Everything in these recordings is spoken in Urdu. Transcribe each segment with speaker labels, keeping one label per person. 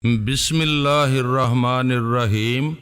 Speaker 1: بسم اللہ الرحمن الرحیم۔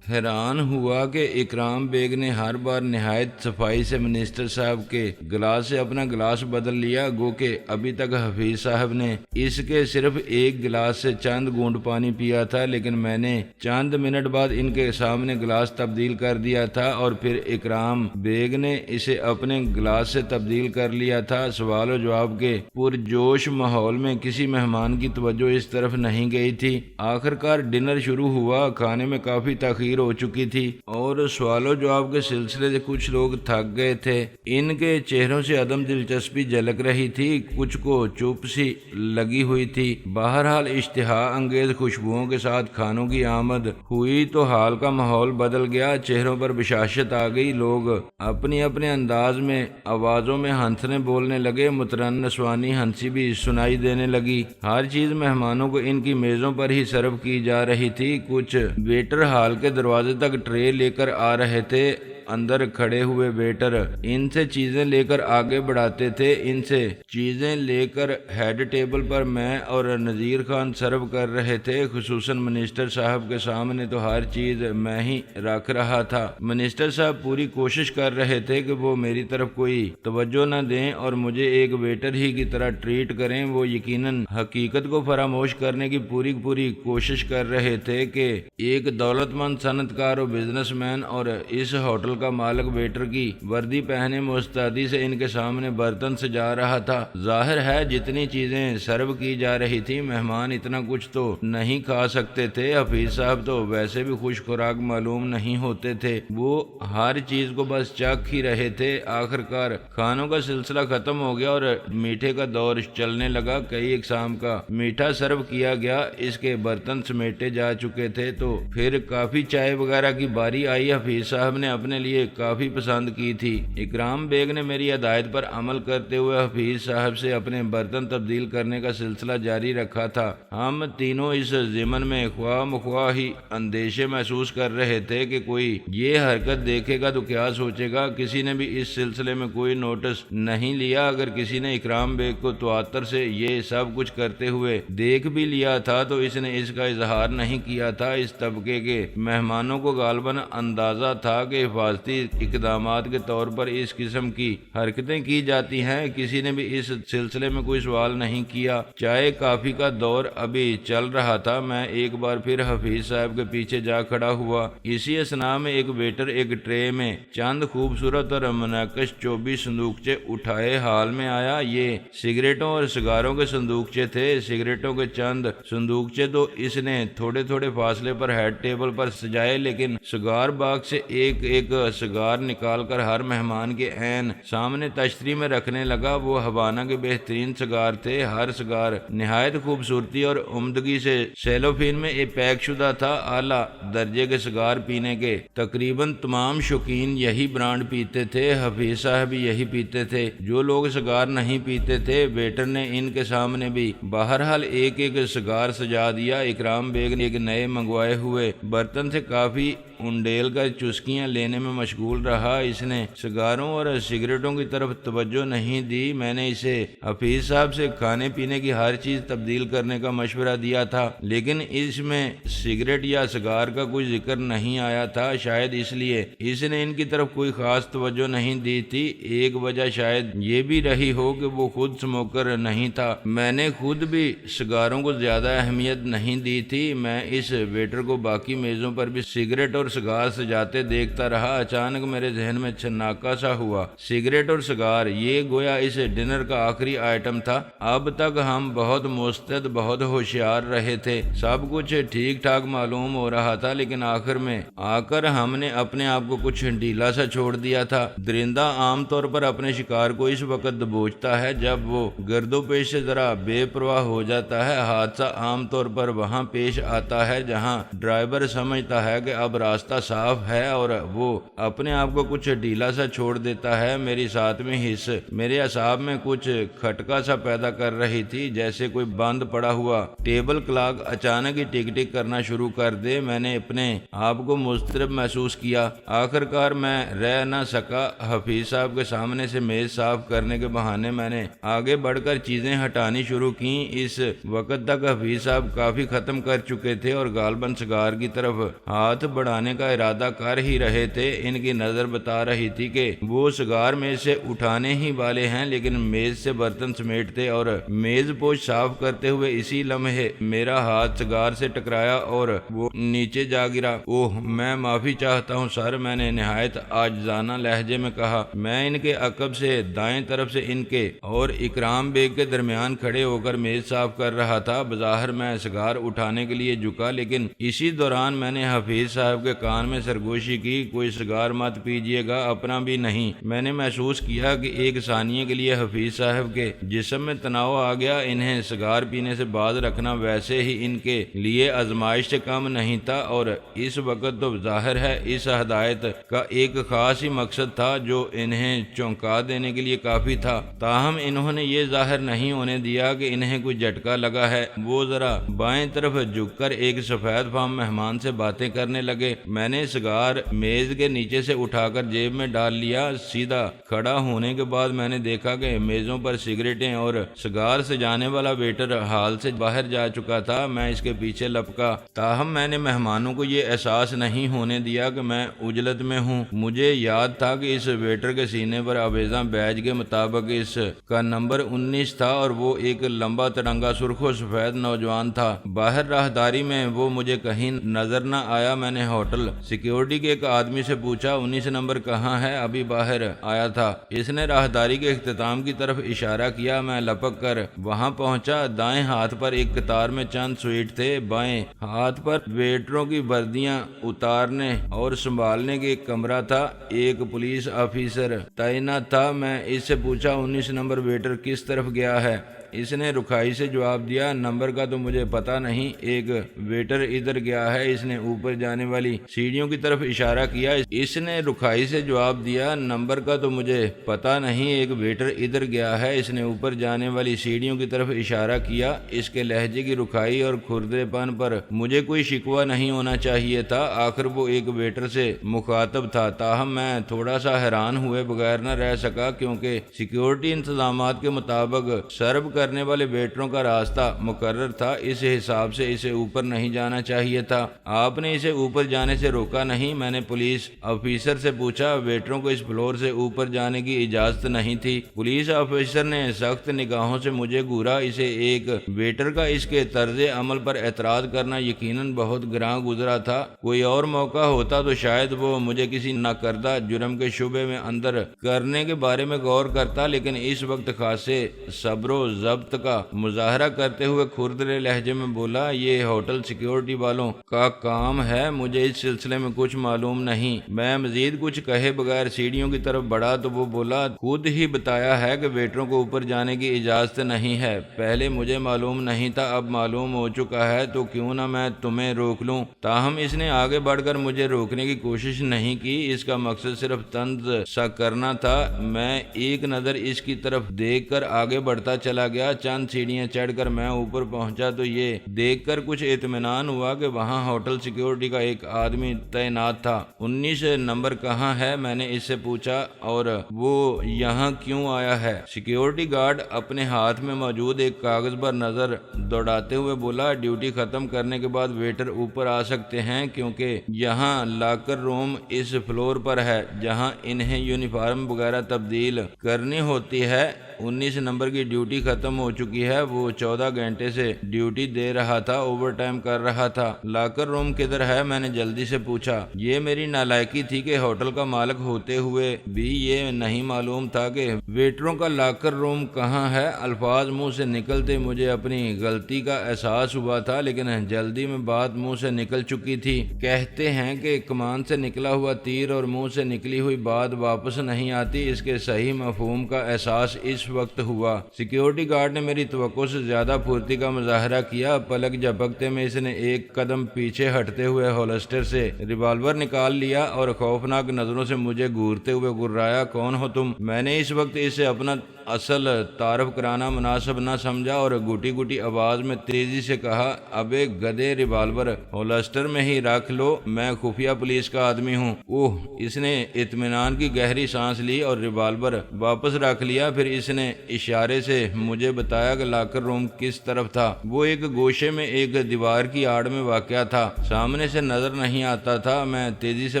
Speaker 1: حیران ہوا کہ اکرام بیگ نے ہر بار نہایت صفائی سے منسٹر صاحب کے گلاس سے اپنا گلاس بدل لیا، گو کہ ابھی تک حفیظ صاحب نے اس کے صرف ایک گلاس سے چند گھونٹ پانی پیا تھا، لیکن میں نے چند منٹ بعد ان کے سامنے گلاس تبدیل کر دیا تھا اور پھر اکرام بیگ نے اسے اپنے گلاس سے تبدیل کر لیا تھا۔ سوال و جواب کے پرجوش ماحول میں کسی مہمان کی توجہ اس طرف نہیں گئی تھی۔ آخر کار ڈنر شروع ہوا۔ کھانے میں کافی تاخیر ہو چکی تھی اور سوال و جواب کے سلسلے سے کچھ لوگ تھک گئے تھے۔ ان کے چہروں سے عدم دلچسپی جھلک رہی تھی، کچھ کو چوپ سی لگی ہوئی تھی۔ بہرحال اشتہا انگیز خوشبوؤں کے ساتھ کھانوں کی آمد ہوئی تو حال کا ماحول بدل گیا، چہروں پر بشاشت آ گئی۔ لوگ اپنی اپنے انداز میں آوازوں میں ہنسنے بولنے لگے، مترن نسوانی ہنسی بھی سنائی دینے لگی۔ ہر چیز مہمانوں کو ان کی میزوں پر ہی سرو کی جا رہی تھی۔ کچھ ویٹر ہال کے دروازے تک ٹرے لے کر آ رہے تھے۔ اندر کھڑے ہوئے ویٹر ان سے چیزیں لے کر آگے بڑھاتے تھے، ان سے چیزیں لے کر ہیڈ ٹیبل پر میں اور نذیر خان سرو کر رہے تھے۔ خصوصاً منسٹر صاحب کے سامنے تو ہر چیز میں ہی رکھ رہا تھا۔ منسٹر صاحب پوری کوشش کر رہے تھے کہ وہ میری طرف کوئی توجہ نہ دیں اور مجھے ایک ویٹر ہی کی طرح ٹریٹ کریں۔ وہ یقیناً حقیقت کو فراموش کرنے کی پوری کوشش کر رہے تھے کہ ایک دولت مند صنعت کار و بزنس مین اور اس ہوٹل کا مالک ویٹر کی وردی پہنے مستعدی سے ان کے سامنے برتن سجا رہا تھا۔ ظاہر ہے جتنی چیزیں سرو کی جا رہی تھی مہمان اتنا کچھ تو نہیں کھا سکتے تھے۔ حفیظ صاحب تو ویسے بھی خوش خوراک معلوم نہیں ہوتے تھے، وہ ہر چیز کو بس چکھ ہی رہے تھے۔ آخر کار کھانوں کا سلسلہ ختم ہو گیا اور میٹھے کا دور چلنے لگا۔ کئی اقسام کا میٹھا سرو کیا گیا، اس کے برتن سمیٹے جا چکے تھے تو پھر کافی چائے وغیرہ کی باری آئی۔ حفیظ صاحب نے اپنے لیے کافی پسند کی تھی۔ اکرام بیگ نے میری ہدایت پر عمل کرتے ہوئے حفیظ صاحب سے اپنے برتن تبدیل کرنے کا سلسلہ جاری رکھا تھا۔ ہم تینوں اس ضمن میں خواہ مخواہ ہی اندیشے محسوس کر رہے تھے کہ کوئی یہ حرکت دیکھے گا تو کیا سوچے گا۔ کسی نے بھی اس سلسلے میں کوئی نوٹس نہیں لیا۔ اگر کسی نے اکرام بیگ کو تواتر سے یہ سب کچھ کرتے ہوئے دیکھ بھی لیا تھا تو اس نے اس کا اظہار نہیں کیا تھا۔ اس طبقے کے مہمانوں کو غالباً اندازہ تھا کہ حفاظتی اقدامات کے طور پر اس قسم کی حرکتیں کی جاتی ہیں۔ کسی نے بھی اس سلسلے میں کوئی سوال نہیں کیا۔ چائے کافی کا دور ابھی چل رہا تھا۔ میں ایک بار پھر حفیظ صاحب کے پیچھے جا کھڑا ہوا۔ اسی اثناء میں ایک ویٹر ایک ٹرے میں چند خوبصورت اور منعکس چوبی صندوقچے اٹھائے حال میں آیا۔ یہ سگریٹوں اور سگاروں کے صندوقچے تھے۔ سگریٹوں کے چند صندوقچے تو اس نے تھوڑے فاصلے پر ہیڈ ٹیبل پر سجائے، لیکن سگار باکس سے ایک سگار نکال کر ہر مہمان کے عین سامنے تشتری میں رکھنے لگا۔ وہ حوانہ کے بہترین سگار تھے۔ ہر سگار نہایت خوبصورتی اور عمدگی سے سیلوفین میں پیک شدہ تھا۔ اعلیٰ درجے کے سگار پینے کے تقریباً تمام شوقین یہی برانڈ پیتے تھے۔ حفیظ صاحب بھی یہی پیتے تھے۔ جو لوگ سگار نہیں پیتے تھے ویٹر نے ان کے سامنے بھی بہرحال ایک سگار سجا دیا۔ اکرام بیگ نے ایک نئے منگوائے ہوئے برتن سے کافی انڈیل کر چسکیاں لینے میں مشغول رہا۔ اس نے سگاروں اور سگریٹوں کی طرف توجہ نہیں دی۔ میں نے اسے حفیظ صاحب سے کھانے پینے کی ہر چیز تبدیل کرنے کا مشورہ دیا تھا، لیکن اس میں سگریٹ یا سگار کا کوئی ذکر نہیں آیا تھا۔ شاید اس لیے اس نے ان کی طرف کوئی خاص توجہ نہیں دی تھی۔ ایک وجہ شاید یہ بھی رہی ہو کہ وہ خود اسموکر نہیں تھا۔ میں نے خود بھی سگاروں کو زیادہ اہمیت نہیں دی تھی۔ میں اس ویٹر کو باقی میزوں پر بھی سگریٹ اور سگار سجاتے دیکھتا رہا۔ اچانک میرے ذہن میں چھناکا سا ہوا۔ سگریٹ اور سگار، یہ گویا اس ڈنر کا آخری آئٹم تھا۔ اب تک ہم بہت مستعد، بہت ہوشیار رہے تھے، سب کچھ ٹھیک ٹھاک معلوم ہو رہا تھا، لیکن آخر میں آ کر ہم نے اپنے آپ کو کچھ ڈھیلا سا چھوڑ دیا تھا۔ درندہ عام طور پر اپنے شکار کو اس وقت دبوچتا ہے جب وہ گرد و پیش سے ذرا بے پرواہ ہو جاتا ہے۔ حادثہ عام طور پر وہاں پیش آتا ہے جہاں ڈرائیور سمجھتا ہے کہ اب راستہ راستہ صاف ہے اور وہ اپنے آپ کو کچھ ڈھیلا سا چھوڑ دیتا ہے۔ میری ساتویں حص میرے اعصاب میں کچھ کھٹکا سا پیدا کر رہی تھی، جیسے کوئی بند پڑا ہوا ٹیبل کلاک اچانک ہی ٹک ٹک کرنا شروع کر دے۔ میں نے اپنے آپ کو مضطرب محسوس کیا۔ آخر کار میں رہ نہ سکا۔ حفیظ صاحب کے سامنے سے میز صاف کرنے کے بہانے میں نے آگے بڑھ کر چیزیں ہٹانی شروع کی۔ اس وقت تک حفیظ صاحب کافی ختم کر چکے تھے اور غالباً سگار کی طرف ہاتھ بڑھانے کا ارادہ کر ہی رہے تھے۔ ان کی نظر بتا رہی تھی کہ وہ سگار میز سے اٹھانے ہی والے ہیں، لیکن میز سے برتن سمیٹتے اور میز پوش صاف کرتے ہوئے اسی لمحے میرا ہاتھ سگار سے ٹکرایا اور وہ نیچے جا گرا۔ اوہ، میں معافی چاہتا ہوں سر، میں نے نہایت عاجزانہ لہجے میں کہا۔ میں ان کے عقب سے دائیں طرف سے ان کے اور اکرام بیگ کے درمیان کھڑے ہو کر میز صاف کر رہا تھا۔ بظاہر میں سگار اٹھانے کے لیے جھکا، لیکن اسی دوران میں نے حفیظ صاحب کے کان میں سرگوشی کی، کوئی سگار مت پیجیے گا، اپنا بھی نہیں۔ میں نے محسوس کیا کہ ایک ثانیے کے لیے حفیظ صاحب کے جسم میں تناؤ آ گیا۔ انہیں سگار پینے سے باز رکھنا ویسے ہی ان کے لیے آزمائش سے کم نہیں تھا، اور اس وقت تو ظاہر ہے اس ہدایت کا ایک خاص ہی مقصد تھا جو انہیں چونکا دینے کے لیے کافی تھا۔ تاہم انہوں نے یہ ظاہر نہیں ہونے دیا کہ انہیں کوئی جھٹکا لگا ہے۔ وہ ذرا بائیں طرف جھک کر ایک سفید فام مہمان سے باتیں کرنے لگے۔ میں نے سگار میز کے نیچے سے اٹھا کر جیب میں ڈال لیا۔ سیدھا کھڑا ہونے کے بعد میں نے دیکھا کہ میزوں پر سگریٹیں اور سگار سجانے والا ویٹر ہال سے باہر جا چکا تھا۔ میں اس کے پیچھے لپکا، تاہم میں نے مہمانوں کو یہ احساس نہیں ہونے دیا کہ میں عجلت میں ہوں۔ مجھے یاد تھا کہ اس ویٹر کے سینے پر آویزاں بیج کے مطابق اس کا نمبر 19 تھا اور وہ ایک لمبا ترنگا سرخ و سفید نوجوان تھا۔ باہر راہداری میں وہ مجھے کہیں نظر نہ آیا۔ میں نے ہوٹل سیکیورٹی کے ایک آدمی سے پوچھا، 19 نمبر کہاں ہے؟ ابھی باہر آیا تھا۔ اس نے راہداری کے اختتام کی طرف اشارہ کیا۔ میں لپک کر وہاں پہنچا۔ دائیں ہاتھ پر ایک قطار میں چند سویٹ تھے، بائیں ہاتھ پر ویٹروں کی وردیاں اتارنے اور سنبھالنے کے ایک کمرہ تھا۔ ایک پولیس آفیسر تعینات تھا۔ میں اس سے پوچھا، 19 نمبر ویٹر کس طرف گیا ہے؟ اس نے رکھائی سے جواب دیا، نمبر کا تو مجھے پتہ نہیں، ایک ویٹر ادھر گیا ہے۔ اس نے اوپر جانے والی سیڑھیوں کی طرف اشارہ کیا۔ اس نے رکھائی سے جواب دیا، نمبر کا تو مجھے پتہ نہیں، ایک ویٹر ادھر گیا ہے۔ اس نے اوپر جانے والی سیڑھیوں کی طرف اشارہ کیا۔ اس کے لہجے کی رکھائی اور کھردرے پن پر مجھے کوئی شکوہ نہیں ہونا چاہیے تھا۔ آخر وہ ایک ویٹر سے مخاطب تھا۔ تاہم میں تھوڑا سا حیران ہوئے بغیر نہ رہ سکا، کیونکہ سیکیورٹی انتظامات کے مطابق سرو کرنے والے ویٹروں کا راستہ مقرر تھا۔ اس حساب سے اسے اوپر نہیں جانا چاہیے تھا۔ آپ نے اسے اوپر جانے سے روکا نہیں؟ میں نے پولیس آفیسر سے پوچھا۔ ویٹروں کو اس فلور سے اوپر جانے کی اجازت نہیں تھی۔ پولیس آفیسر نے سخت نگاہوں سے مجھے گھورا۔ اسے ایک ویٹر کا اس کے طرز عمل پر اعتراض کرنا یقیناً بہت گراں گزرا تھا۔ کوئی اور موقع ہوتا تو شاید وہ مجھے کسی ناکردہ جرم کے شبے میں اندر کرنے کے بارے میں غور کرتا، لیکن اس وقت خاصے صبر و ضبط کا مظاہرہ کرتے ہوئے کھردرے لہجے میں بولا، یہ ہوٹل سیکیورٹی والوں کا کام ہے، مجھے اس سلسلے میں کچھ معلوم نہیں۔ میں مزید کچھ کہے بغیر سیڑھیوں کی طرف بڑھا تو وہ بولا، خود ہی بتایا ہے کہ ویٹروں کو اوپر جانے کی اجازت نہیں ہے۔ پہلے مجھے معلوم نہیں تھا، اب معلوم ہو چکا ہے، تو کیوں نہ میں تمہیں روک لوں۔ تاہم اس نے آگے بڑھ کر مجھے روکنے کی کوشش نہیں کی۔ اس کا مقصد صرف طنز سا کرنا تھا۔ میں ایک نظر اس کی طرف دیکھ کر آگے بڑھتا چلا گیا۔ چند سیڑھیاں چڑھ کر میں اوپر پہنچا تو یہ دیکھ کر کچھ اطمینان ہوا کہ وہاں ہوٹل سیکیورٹی کا ایک آدمی تعینات تھا۔ 19 نمبر کہاں ہے؟ میں نے اس سے پوچھا، اور وہ یہاں کیوں آیا ہے؟ سیکیورٹی گارڈ اپنے ہاتھ میں موجود ایک کاغذ پر نظر دوڑاتے ہوئے بولا، ڈیوٹی ختم کرنے کے بعد ویٹر اوپر آ سکتے ہیں، کیونکہ یہاں لاکر روم اس فلور پر ہے جہاں انہیں یونیفارم وغیرہ تبدیل کرنی ہوتی ہے۔ 19 نمبر کی ڈیوٹی ختم ہو چکی ہے۔ وہ 14 گھنٹے سے ڈیوٹی دے رہا تھا، اوور ٹائم کر رہا تھا۔ لاکر روم کدھر ہے؟ میں نے جلدی سے پوچھا۔ یہ میری نالائکی تھی کہ ہوٹل کا مالک ہوتے ہوئے بھی یہ نہیں معلوم تھا کہ ویٹروں کا لاکر روم کہاں ہے۔ الفاظ منہ سے نکلتے مجھے اپنی غلطی کا احساس ہوا تھا، لیکن جلدی میں بات منہ سے نکل چکی تھی۔ کہتے ہیں کہ کمان سے نکلا ہوا تیر اور منہ سے نکلی ہوئی بات واپس نہیں آتی۔ اس کے صحیح مفہوم کا احساس اس وقت ہوا۔ سیکیورٹی گارڈ نے میری توقع سے زیادہ پھرتی کا مظاہرہ کیا۔ پلک جھپکتے میں اس نے ایک قدم پیچھے ہٹتے ہوئے ہولسٹر سے ریوالور نکال لیا اور خوفناک نظروں سے مجھے گھورتے ہوئے گرایا، کون ہو تم؟ میں نے اس وقت اسے اپنا اصل تعارف کرانا مناسب نہ سمجھا اور گھٹی گھٹی آواز میں تیزی سے کہا، ابے گدھے، ریوالور ہولسٹر میں ہی رکھ لو، میں خفیہ پولیس کا آدمی ہوں۔ اوہ! اس نے اطمینان کی گہری سانس لی اور ریوالور واپس رکھ لیا۔ پھر اس نے اشارے سے مجھے بتایا کہ لاکر روم کس طرف تھا۔ وہ ایک گوشے میں ایک دیوار کی آڑ میں واقع تھا، سامنے سے نظر نہیں آتا تھا۔ میں تیزی سے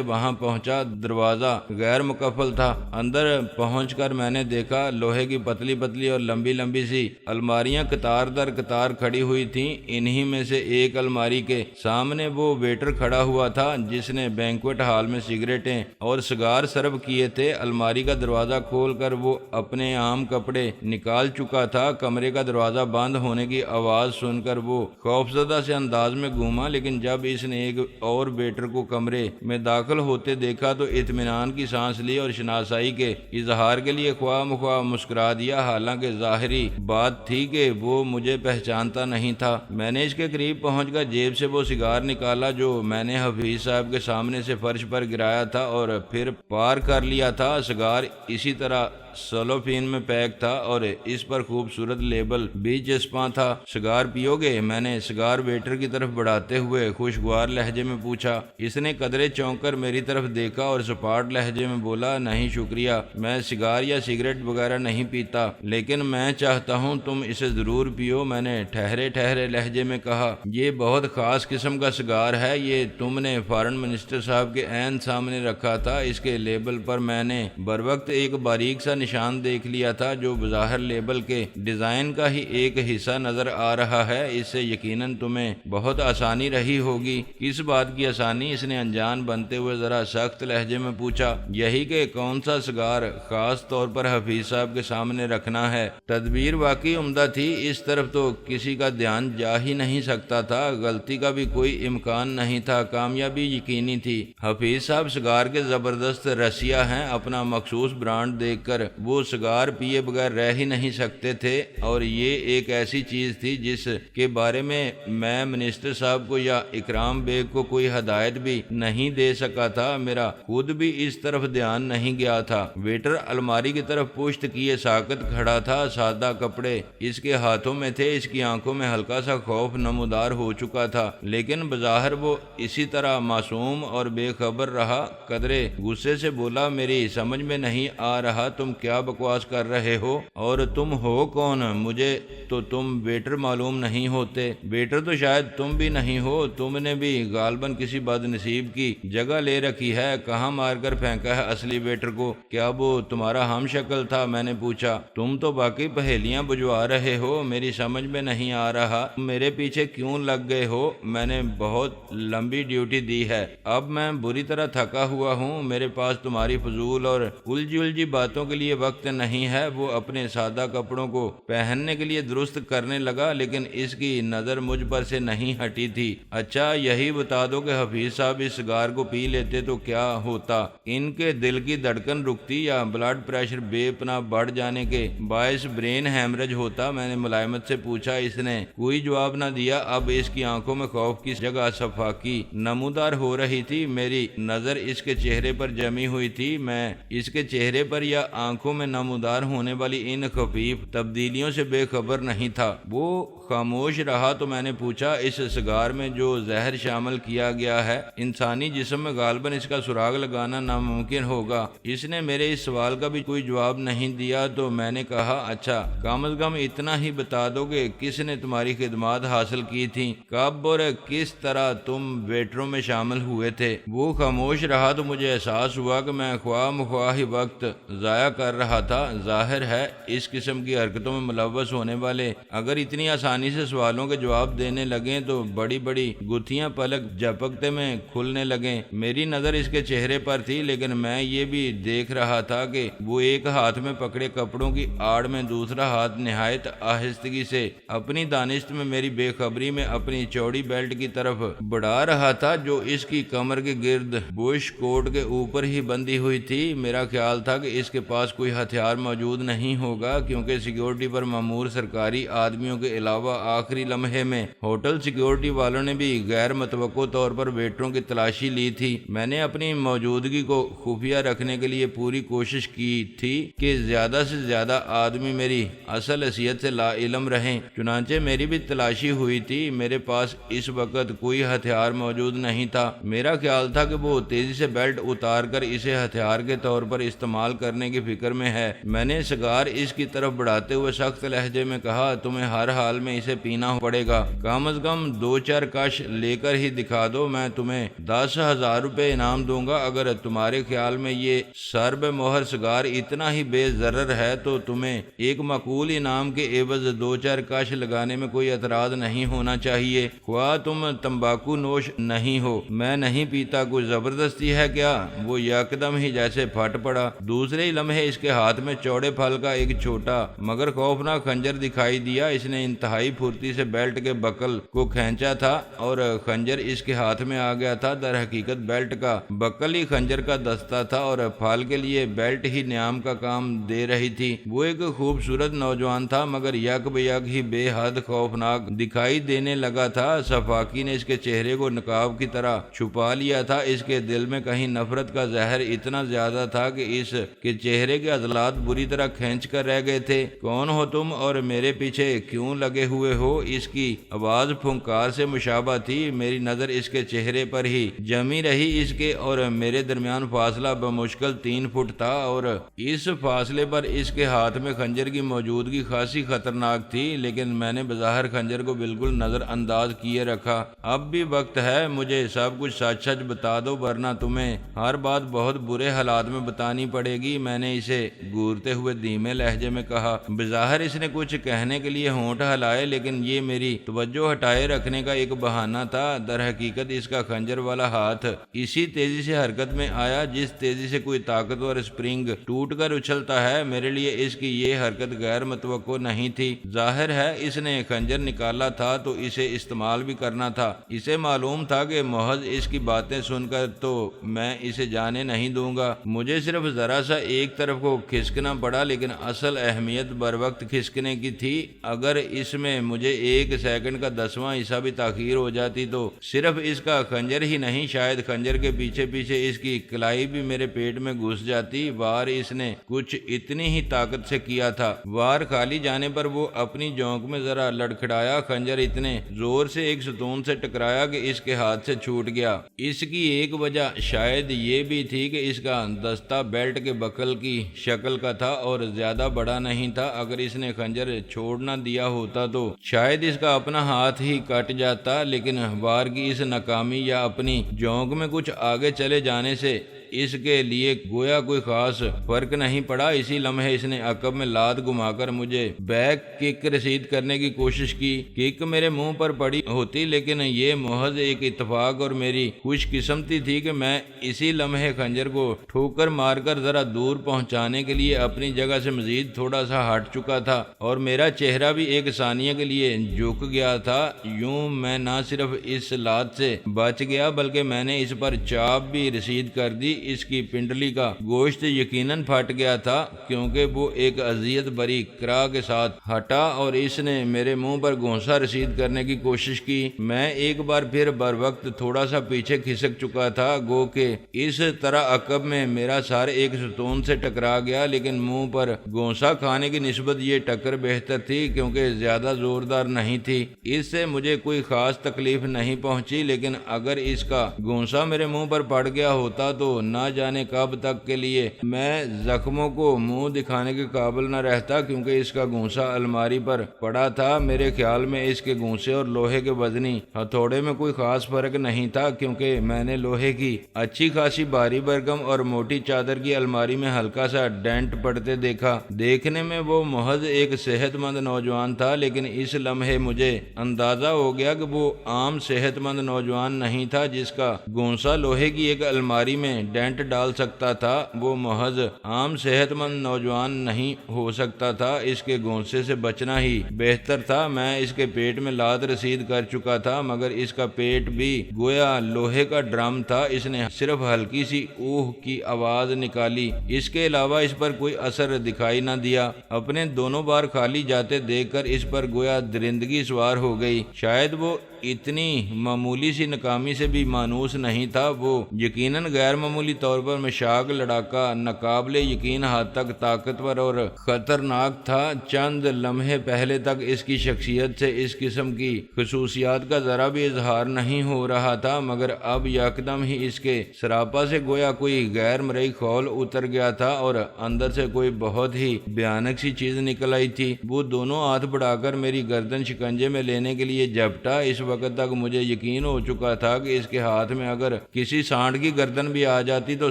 Speaker 1: وہاں پہنچا، دروازہ غیر مقفل تھا۔ اندر پہنچ کر میں نے دیکھا لوہے کی پتلی پتلی اور لمبی لمبی سی الماریاں قطار در قطار کھڑی ہوئی تھیں۔ انہی میں سے ایک الماری کے سامنے وہ ویٹر کھڑا ہوا تھا جس نے بینکویٹ ہال میں سگریٹیں اور سگار سرو کیے تھے۔ الماری کا دروازہ کھول کر وہ اپنے عام کپڑے نکال چکا تھا۔ کمرے کا دروازہ بند ہونے کی آواز سن کر وہ خوفزدہ سے انداز میں گھوما، لیکن جب اس نے ایک اور ویٹر کو کمرے میں داخل ہوتے دیکھا تو اطمینان کی سانس لی اور شناسائی کے اظہار کے لیے خواہ مخواہ مسکرا دیا، حالانکہ ظاہری بات تھی کہ وہ مجھے پہچانتا نہیں تھا۔ میں نے اس کے قریب پہنچ کر جیب سے وہ سگار نکالا جو میں نے حفیظ صاحب کے سامنے سے فرش پر گرایا تھا اور پھر پار کر لیا تھا۔ سگار اسی طرح سلوفین میں پیک تھا اور اس پر خوبصورت لیبل بھی چسپاں تھا۔ سگار پیو گے؟ میں نے سگار ویٹر کی طرف بڑھاتے ہوئے خوشگوار لہجے میں پوچھا۔ اس نے قدرے چونک کر میری طرف دیکھا اور سپاٹ لہجے میں بولا، نہیں شکریہ، میں سگار یا سگریٹ وغیرہ نہیں پیتا، لیکن میں چاہتا ہوں تم اسے ضرور پیو۔ میں نے ٹھہرے ٹھہرے لہجے میں کہا، یہ بہت خاص قسم کا سگار ہے، یہ تم نے فارن منسٹر صاحب کے عین سامنے رکھا تھا۔ اس کے لیبل پر میں نے بروقت ایک باریک سا نشان دیکھ لیا تھا جو بظاہر لیبل کے ڈیزائن کا ہی ایک حصہ نظر آ رہا ہے۔ اس سے یقیناً تمہیں بہت آسانی رہی ہوگی۔ کس بات کی آسانی؟ اس نے انجان بنتے ہوئے ذرا سخت لہجے میں پوچھا۔ یہی کہ کون سا سگار خاص طور پر حفیظ صاحب کے سامنے رکھنا ہے۔ تدبیر واقعی عمدہ تھی، اس طرف تو کسی کا دھیان جا ہی نہیں سکتا تھا، غلطی کا بھی کوئی امکان نہیں تھا، کامیابی یقینی تھی۔ حفیظ صاحب سگار کے زبردست رسیا ہیں، اپنا مخصوص برانڈ دیکھ کر وہ سگار پیے بغیر رہ ہی نہیں سکتے تھے، اور یہ ایک ایسی چیز تھی جس کے بارے میں منسٹر صاحب کو یا اکرام بیگ کو کوئی ہدایت بھی نہیں دے سکا تھا۔ میرا خود بھی اس طرف دھیان نہیں گیا تھا۔ ویٹر الماری کی طرف پشت کیے ساکت کھڑا تھا، سادہ کپڑے اس کے ہاتھوں میں تھے، اس کی آنکھوں میں ہلکا سا خوف نمودار ہو چکا تھا، لیکن بظاہر وہ اسی طرح معصوم اور بے خبر رہا۔ قدرے غصے سے بولا، میری سمجھ میں نہیں آ رہا تم کیا بکواس کر رہے ہو، اور تم ہو کون؟ مجھے تو تم ویٹر معلوم نہیں ہوتے۔ ویٹر تو شاید تم بھی نہیں ہو، تم نے بھی غالباً کسی بد نصیب کی جگہ لے رکھی ہے۔ کہاں مار کر پھینکا ہے اصلی ویٹر کو؟ کیا وہ تمہارا ہم شکل تھا؟ میں نے پوچھا۔ تم تو باقی پہیلیاں بجوا رہے ہو، میری سمجھ میں نہیں آ رہا تم میرے پیچھے کیوں لگ گئے ہو؟ میں نے بہت لمبی ڈیوٹی دی ہے، اب میں بری طرح تھکا ہوا ہوں، میرے پاس تمہاری فضول اور الجھی باتوں کے لیے وقت نہیں ہے۔ وہ اپنے سادہ کپڑوں کو پہننے کے لیے درست کرنے لگا، لیکن اس کی نظر مجھ پر سے نہیں ہٹی تھی۔ اچھا یہی بتا دو کہ حفیظ صاحب اس سگار کو پی لیتے تو کیا ہوتا؟ ان کے دل کی دھڑکن رکتی یا بلڈ پریشر بے پناہ بڑھ جانے کے باعث برین ہیمرج ہوتا؟ میں نے ملائمت سے پوچھا۔ اس نے کوئی جواب نہ دیا۔ اب اس کی آنکھوں میں خوف کی جگہ صفاقی نمودار ہو رہی تھی۔ میری نظر اس کے چہرے پر جمی ہوئی تھی، میں اس کے چہرے پر یا آنکھوں میں نمودار ہونے والی ان خفیف تبدیلیوں سے بے خبر نہیں تھا۔ وہ خاموش رہا تو میں نے پوچھا، اس سگار میں جو زہر شامل کیا گیا ہے انسانی جسم میں غالباً اس کا سراغ لگانا ناممکن ہوگا۔ اس نے میرے اس سوال کا بھی کوئی جواب نہیں دیا تو میں نے کہا، اچھا کم از کم اتنا ہی بتا دو کہ کس نے تمہاری خدمات حاصل کی تھیں، کب اور کس طرح تم ویٹروں میں شامل ہوئے تھے؟ وہ خاموش رہا تو مجھے احساس ہوا کہ میں خواہ مخواہ وقت ضائع کر رہا تھا۔ ظاہر ہے اس قسم کی حرکتوں میں ملوث ہونے والے اگر اتنی آسانی آسانی سے سوالوں کے جواب دینے لگیں تو بڑی بڑی گتھیاں پلک جھپکتے میں کھلنے لگیں۔ میری نظر اس کے چہرے پر تھی، لیکن میں یہ بھی دیکھ رہا تھا کہ وہ ایک ہاتھ میں پکڑے کپڑوں کی آڑ میں دوسرا ہاتھ نہایت آہستگی سے اپنی دانست میں میری بے خبری میں اپنی چوڑی بیلٹ کی طرف بڑھا رہا تھا جو اس کی کمر کے گرد بش کوٹ کے اوپر ہی بندھی ہوئی تھی۔ میرا خیال تھا کہ اس کے پاس کوئی ہتھیار موجود نہیں ہوگا، کیونکہ سیکیورٹی پر مامور سرکاری آدمیوں کے علاوہ آخری لمحے میں ہوٹل سیکیورٹی والوں نے بھی غیر متوقع طور پر ویٹروں کی تلاشی لی تھی۔ میں نے اپنی موجودگی کو خفیہ رکھنے کے لیے پوری کوشش کی تھی کہ زیادہ سے زیادہ آدمی میری اصل حیثیت سے لا علم رہیں۔ چنانچہ میری بھی تلاشی ہوئی تھی۔ میرے پاس اس وقت کوئی ہتھیار موجود نہیں تھا۔ میرا خیال تھا کہ وہ تیزی سے بیلٹ اتار کر اسے ہتھیار کے طور پر استعمال کرنے کی فکر میں ہے۔ میں نے سگار اس کی طرف بڑھاتے ہوئے سخت لہجے میں کہا، تمہیں ہر حال میں اسے پینا پڑے گا، کم از کم 2-4 کش لے کر ہی دکھا دو، میں تمہیں 10,000 روپے انعام دوں گا۔ اگر تمہارے خیال میں یہ سرب مہر سگار اتنا ہی بے ضرر ہے تو تمہیں ایک معقول انعام کے عوض 2-4 کش لگانے میں کوئی اعتراض نہیں ہونا چاہیے۔ خواہ تم تمباکو نوش نہیں ہو، میں نہیں پیتا، کوئی زبردستی ہے کیا؟ وہ یکدم ہی جیسے پھٹ پڑا۔ دوسرے ہی لمحے اس کے ہاتھ میں چوڑے پھل کا ایک چھوٹا مگر خوفناک خنجر دکھائی دیا۔ اس نے انتہائی پھرتی سے بیلٹ کے بکل کو کھینچا تھا اور خنجر اس کے ہاتھ میں آ گیا تھا۔ در حقیقت بیلٹ کا بکل ہی خنجر کا دستہ تھا اور پھال کے لیے بیلٹ ہی نیام کا کام دے رہی تھی۔ وہ ایک خوبصورت نوجوان تھا مگر یک بے یک ہی بے حد خوفناک دکھائی دینے لگا تھا۔ صفاقی نے اس کے چہرے کو نقاب کی طرح چھپا لیا تھا۔ اس کے دل میں کہیں نفرت کا زہر اتنا زیادہ تھا کہ اس کے چہرے کے عضلات بری طرح کھینچ کر رہ گئے تھے۔ کون ہو تم اور میرے پیچھے کیوں لگے ہوئے ہو؟ اس کی آواز پھنکار سے مشابہ تھی۔ میری نظر اس کے چہرے پر ہی جمی رہی۔ اس کے اور میرے درمیان فاصلہ بمشکل 3 فٹ تھا اور اس فاصلے پر اس کے ہاتھ میں خنجر کی موجودگی خاصی خطرناک تھی، لیکن میں نے بظاہر خنجر کو بالکل نظر انداز کیے رکھا۔ اب بھی وقت ہے، مجھے سب کچھ سچ سچ بتا دو ورنہ تمہیں ہر بات بہت برے حالات میں بتانی پڑے گی، میں نے اسے گورتے ہوئے دھیمے لہجے میں کہا۔ بظاہر اس نے کچھ کہنے کے لیے ہونٹ ہلائے، لیکن یہ میری توجہ ہٹائے رکھنے کا ایک بہانہ تھا۔ در حقیقت اس کا خنجر والا ہاتھ اسی تیزی سے حرکت میں آیا جس تیزی سے کوئی طاقتور اسپرنگ ٹوٹ کر اچھلتا ہے۔ میرے لیے اس کی یہ حرکت غیر متوقع نہیں تھی۔ ظاہر ہے اس نے خنجر نکالا تھا تو اسے استعمال بھی کرنا تھا۔ اسے معلوم تھا کہ محض اس کی باتیں سن کر تو میں اسے جانے نہیں دوں گا۔ مجھے صرف ذرا سا ایک طرف کو کھسکنا پڑا، لیکن اصل اہمیت بر وقت کھسکنے کی تھی۔ اگر اس میں مجھے 1 سیکنڈ کا 10واں حصہ بھی تاخیر ہو جاتی تو صرف اس کا خنجر ہی نہیں، شاید خنجر کے پیچھے پیچھے اس کی کلائی بھی میرے پیٹ میں گھس جاتی۔ وار اس نے کچھ اتنی ہی طاقت سے کیا تھا۔ وار کھالی جانے پر وہ اپنی جونک میں ذرا لڑکھڑایا۔ خنجر اتنے زور سے ایک ستون سے ٹکرایا کہ اس کے ہاتھ سے چھوٹ گیا۔ اس کی ایک وجہ شاید یہ بھی تھی کہ اس کا دستہ بیلٹ کے بکل کی شکل کا تھا اور زیادہ بڑا نہیں تھا۔ اگر اس نے خنجر چھوڑ نہ دیا ہوتا تو شاید اس کا اپنا ہاتھ ہی کٹ جاتا، لیکن وار کی اس ناکامی یا اپنی جونک میں کچھ آگے چلے جانے سے اس کے لیے گویا کوئی خاص فرق نہیں پڑا۔ اسی لمحے اس نے عقب میں لات گھما کر مجھے بیک کک رسید کرنے کی کوشش کی۔ کک میرے منہ پر پڑی ہوتی، لیکن یہ محض ایک اتفاق اور میری خوش قسمتی تھی کہ میں اسی لمحے خنجر کو ٹھوکر مار کر ذرا دور پہنچانے کے لیے اپنی جگہ سے مزید تھوڑا سا ہٹ چکا تھا اور میرا چہرہ بھی ایک ثانیہ کے لیے جھک گیا تھا۔ یوں میں نہ صرف اس لات سے بچ گیا بلکہ میں نے اس پر چاپ بھی رسید کر دی۔ اس کی پنڈلی کا گوشت یقیناً پھٹ گیا تھا کیونکہ وہ ایک اذیت بری کرا کے ساتھ ہٹا اور اس نے میرے منہ پر گھونسا رسید کرنے کی کوشش کی۔ میں ایک بار پھر بر وقت تھوڑا سا پیچھے کھسک چکا تھا، گو کہ اس طرح عقب میں میرا سر ایک ستون سے ٹکرا گیا، لیکن منہ پر گھونسا کھانے کی نسبت یہ ٹکر بہتر تھی کیونکہ زیادہ زوردار نہیں تھی۔ اس سے مجھے کوئی خاص تکلیف نہیں پہنچی، لیکن اگر اس کا گھونسا میرے منہ پر پڑ گیا ہوتا تو نہ جانے کب تک کے لیے میں زخموں کو منہ دکھانے کے قابل نہ رہتا، کیونکہ اس کا گونسا الماری پر پڑا تھا۔ میرے خیال میں اس کے گونسے اور لوہے کے وزنی ہتھوڑے میں کوئی خاص فرق نہیں تھا، کیونکہ میں نے لوہے کی اچھی خاصی بھاری بھرکم اور موٹی چادر کی الماری میں ہلکا سا ڈینٹ پڑتے دیکھا۔ دیکھنے میں وہ محض ایک صحت مند نوجوان تھا، لیکن اس لمحے مجھے اندازہ ہو گیا کہ وہ عام صحت مند نوجوان نہیں تھا جس کا گونسا لوہے کی ایک الماری میں ڈینٹ ڈال سکتا تھا۔ وہ محض عام صحت مند نوجوان نہیں ہو سکتا تھا، اس کے گونسے سے بچنا ہی بہتر تھا۔ میں اس کے پیٹ میں لات رسید کر چکا تھا، مگر اس کا پیٹ بھی گویا لوہے کا ڈرم تھا۔ اس نے صرف ہلکی سی اوہ کی آواز نکالی، اس کے علاوہ اس پر کوئی اثر دکھائی نہ دیا۔ اپنے دونوں بار خالی جاتے دیکھ کر اس پر گویا درندگی سوار ہو گئی۔ شاید وہ اتنی معمولی سی ناکامی سے بھی مانوس نہیں تھا۔ وہ یقیناً غیر معمولی طور پر مشاق لڑاکا، ناقابل یقین حد تک طاقتور اور خطرناک تھا۔ چند لمحے پہلے تک اس کی شخصیت سے اس قسم کی خصوصیات کا ذرا بھی اظہار نہیں ہو رہا تھا، مگر اب یکدم ہی اس کے سراپا سے گویا کوئی غیر مرئی خول اتر گیا تھا اور اندر سے کوئی بہت ہی بھیانک سی چیز نکل آئی تھی۔ وہ دونوں ہاتھ بڑھا کر میری گردن شکنجے میں لینے کے لیے جھپٹا۔ اس وقت تک مجھے یقین ہو چکا تھا کہ اس کے ہاتھ میں اگر کسی سانڈ کی گردن بھی آ جاتی تو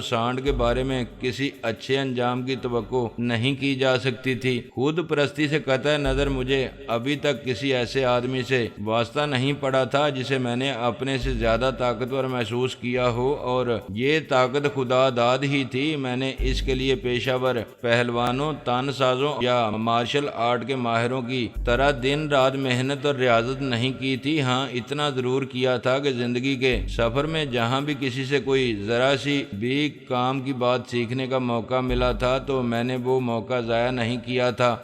Speaker 1: سانڈ کے بارے میں کسی اچھے انجام کی توقع نہیں کی جا سکتی تھی۔ خود پرستی سے قطع نظر مجھے ابھی تک کسی ایسے آدمی سے واسطہ نہیں پڑا تھا جسے میں نے اپنے سے زیادہ طاقتور محسوس کیا ہو، اور یہ طاقت خدا داد ہی تھی۔ میں نے اس کے لیے پیشہ ور پہلوانوں، تان سازوں یا مارشل آرٹ کے ماہروں کی طرح دن رات محنت اور ریاضت نہیں کی تھی۔ ہاں، اتنا ضرور کیا تھا کہ زندگی کے سفر میں جہاں بھی کسی سے کوئی ذرا سی بھی کام کی بات سیکھنے کا موقع ملا تھا تو میں نے وہ موقع ضائع نہیں کیا تھا۔